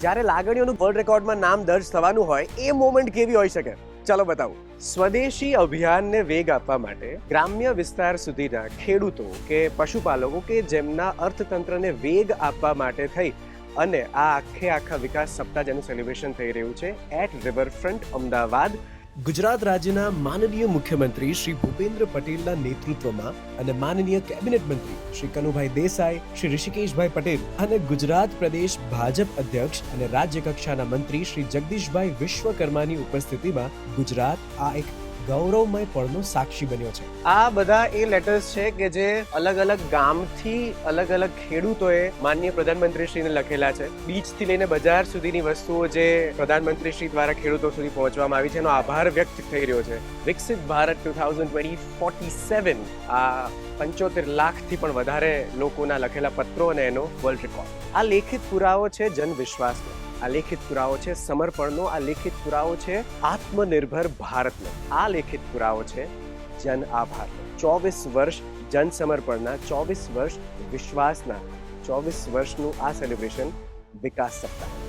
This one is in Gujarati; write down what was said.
જ્યારે લાગણીઓનું વર્લ્ડ રેકોર્ડમાં નામ દર્જ થવાનું હોય એ મોમેન્ટ કેવી હોઈ શકે? ચલો બતાવું. સ્વદેશી અભિયાનને વેગ આપવા માટે ગ્રામ્ય વિસ્તાર સુધીના ખેડૂતો કે પશુપાલકો કે જેમના અર્થતંત્રને વેગ આપવા માટે થઈ અને આ આખા વિકાસ સપ્તાહ જેનું સેલિબ્રેશન થઈ રહ્યું છે એટ રિવરફ્રન્ટ અમદાવાદ, ગુજરાત રાજ્યના માનનીય મુખ્યમંત્રી શ્રી ભૂપેન્દ્ર પટેલના નેતૃત્વમાં અને માનનીય કેબિનેટ મંત્રી શ્રી કનુભાઈ દેસાઈ, શ્રી ઋષિકેશભાઈ પટેલ અને ગુજરાત પ્રદેશ ભાજપ અધ્યક્ષ અને રાજ્ય કક્ષાના મંત્રી શ્રી જગદીશભાઈ વિશ્વકર્માની ઉપસ્થિતિમાં ગુજરાત આ એક ગૌરવમય પળનો સાક્ષી બન્યો છે. આ બધા એ લેટર્સ છે કે જે અલગ અલગ ગામથી અલગ અલગ ખેડૂતોએ માનનીય પ્રધાનમંત્રીશ્રીને લખેલા છે. બીજથી લઈને બજાર સુધીની વસ્તુઓ જે પ્રધાનમંત્રીશ્રી દ્વારા ખેડૂતો સુધી પહોંચવામાં આવી છે એનો આભાર વ્યક્ત થઈ રહ્યો છે. વિકસિત ભારત 2047 આ 75 લાખથી પણ વધારે લોકોના લખેલા પત્રો અને એનો વર્લ્ડ રેકોર્ડ. આ લેખિત પુરાવો છે જનવિશ્વાસનો, આ લેખિત પુરાવો છે સમર્પણનો, આ લેખિત પુરાવો છે આત્મનિર્ભર ભારતનો, આ લેખિત પુરાવો છે જન આભારનો. 24 વર્ષ જન સમર્પણના, 24 વર્ષ વિશ્વાસના, 24 વર્ષનું આ સેલિબ્રેશન વિકાસ સપ્તાહ.